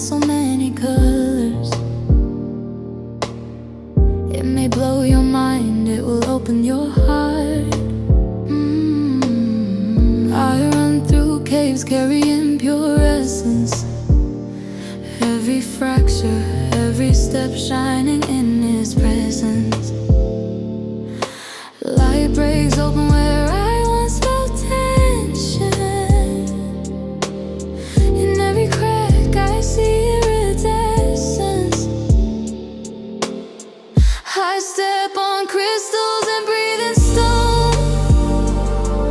so many colors. It may blow your mind, it will open your heart. I run through caves carrying pure essence. Every fracture, every step shining in His presence. Light breaks open where I once felt tension. In every crack I see iridescence. I step on crystals and breathe in stone.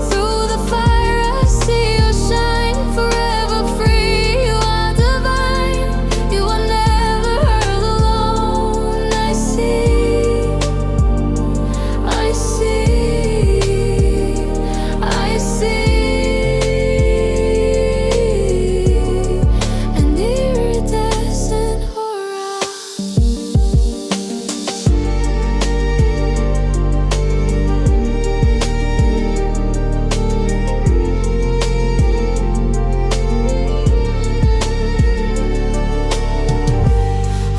Through the fire I see your shine, forever free. You are divine, you are never hurt alone. I see, I see, I see an iridescent aura.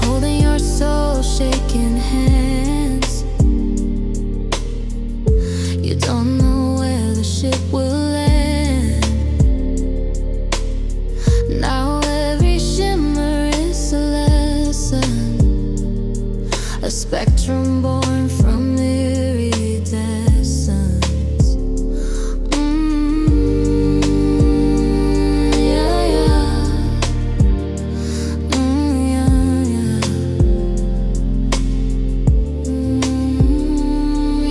Holding your soul, shaking hands. You don't know where the ship will land. Now every shimmer is a lesson, a spectrum born from iridescence. Yeah, yeah.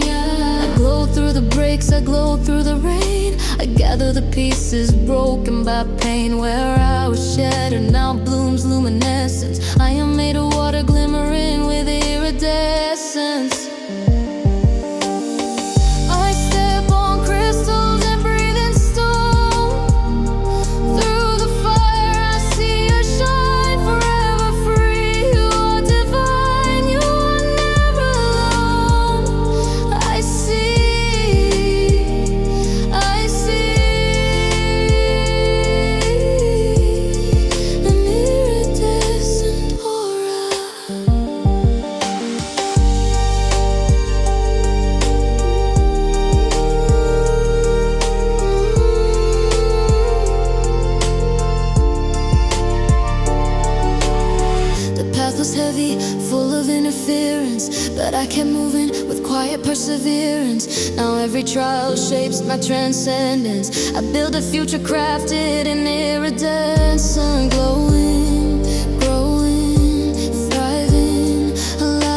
Yeah. I glow through the breaks, I glow through the rain. I gather the pieces broken by pain. Where I was shattered now blooms luminescence. I am made of water glimmering with iridescence. I step on crystals and breathe in stone. Through the fire I see your shine, forever free. You are divine, you are never alone. I see an iridescent aura. The path was heavy, full of interference, but I kept moving with quiet perseverance. Now every trial shapes my transcendence. I build a future crafted in iridescent, glowing, growing, thriving, alive.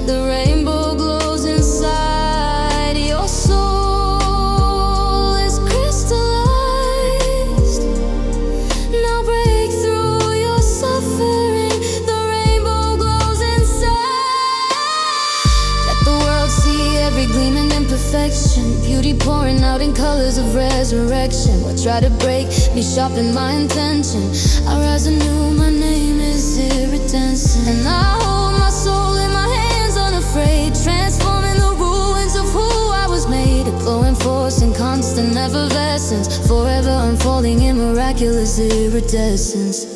The rainbow glows inside. Your soul is crystallized. Now break through your suffering. The rainbow glows inside. Let the world see every gleaming imperfection. Beauty pouring out in colors of resurrection. What try to break me sharpen my intention. I rise anew, my name is Iridescence. And I hold my soul in my hands unafraid, transforming the ruins of who I was made. A glowing force in constant effervescence, forever unfolding in miraculous iridescence.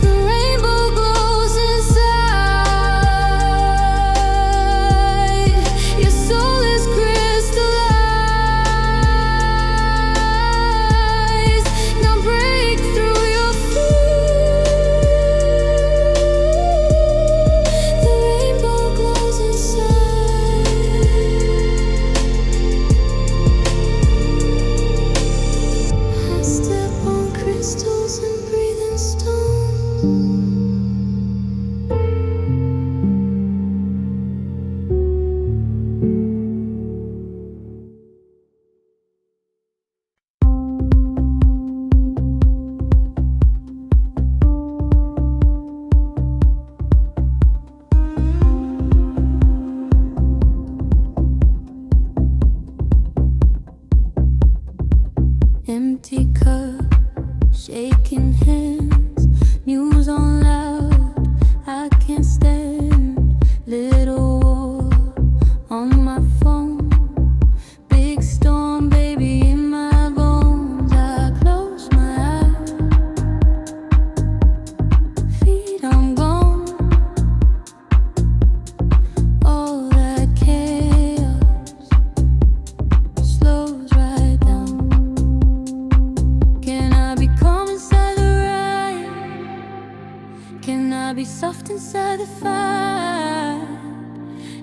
The rainbow glows inside.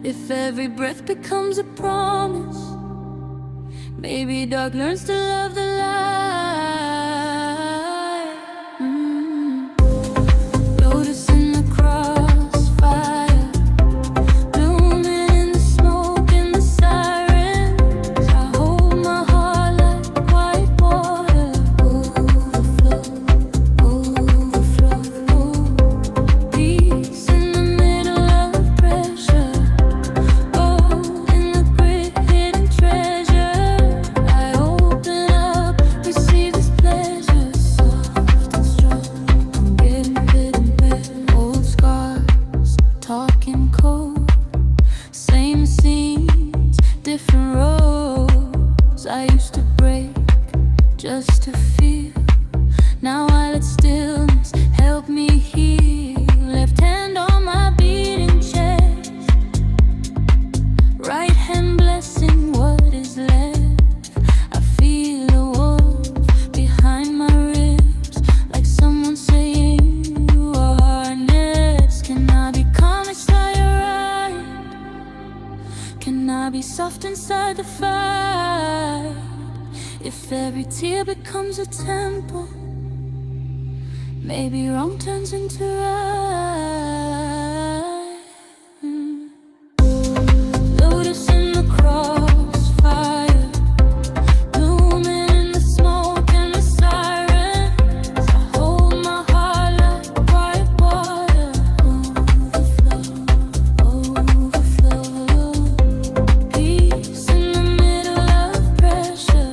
If every breath becomes a promise, maybe dark learns to love the light. Lotus in the crossfire, blooming in the smoke and the sirens. I hold my heart like white water, overflow, overflow. Peace in the middle of pressure, gold in the grit, hidden treasure. I open up, receive this pleasure, soft and strong. I'm getting better, old scars, talking cold. Same scenes, different roads. I used to break just to feel. Now I let stillness help me heal. Left hand on my beating chest, right hand blessing what is left. I feel a warmth behind my ribs, like someone saying you are hardness. Can I be calm inside your eyes? Can I be soft inside the fire? If every tear becomes a temple, maybe wrong turns into right. Lotus in the crossfire, blooming in the smoke and the sirens. I hold my heart like white water, overflow, overflow. Peace in the middle of pressure,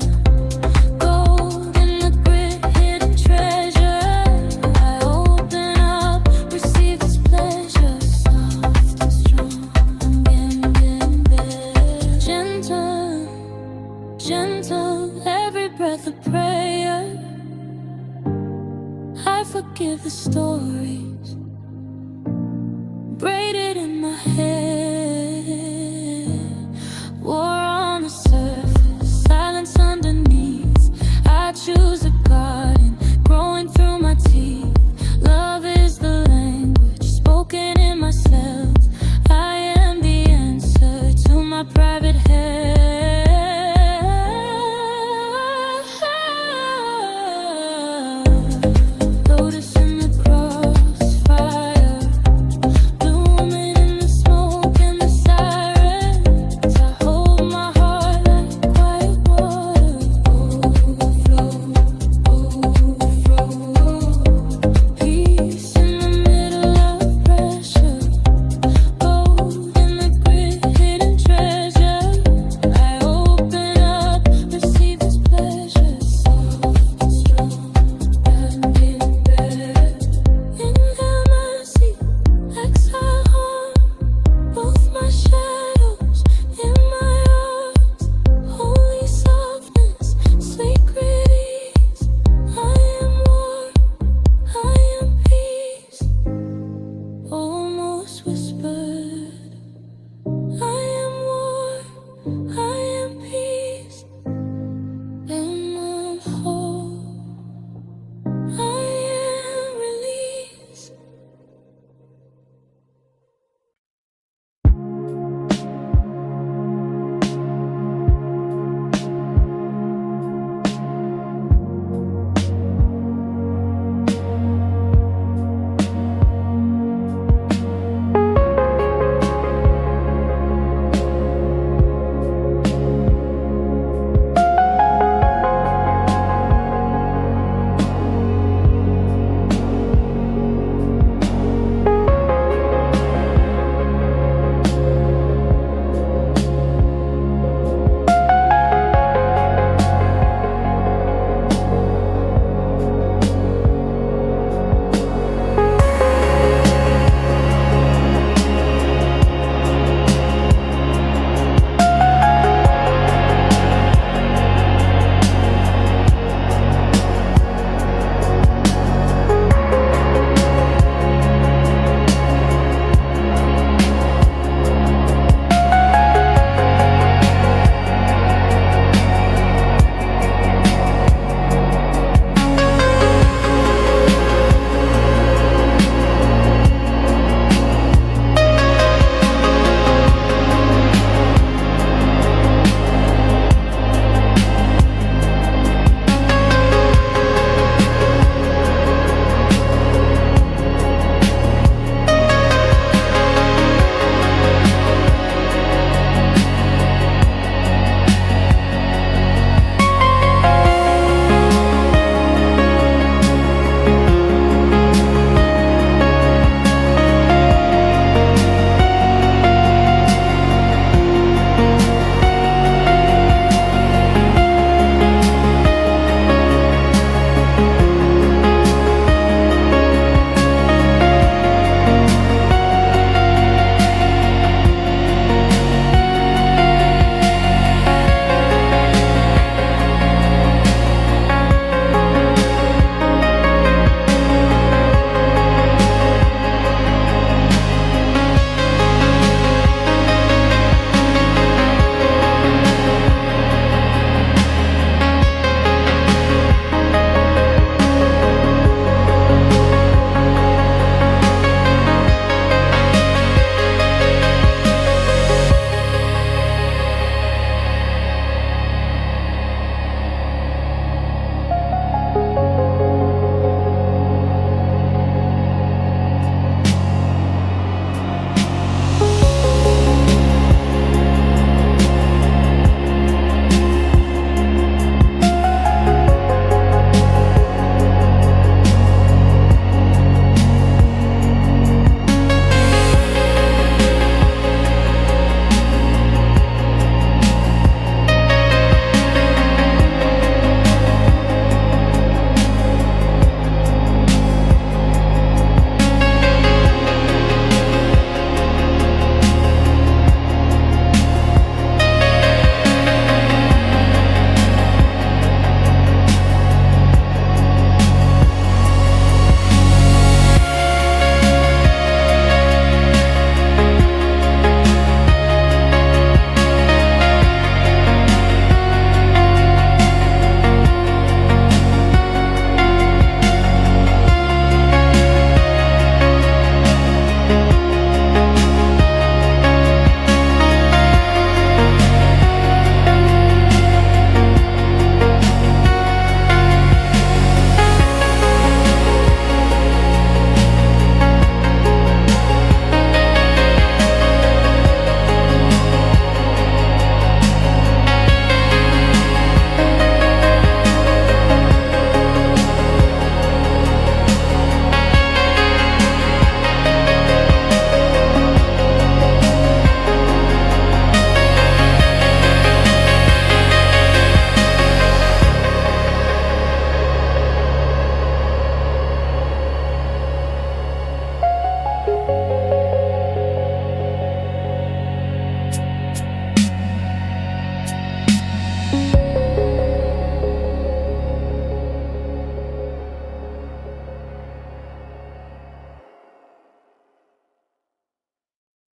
gold in the grit, hidden treasure. I open up, receive this pleasure, soft and strong. I'm getting better. Gentle, gentle, every breath a prayer. I forgive the stories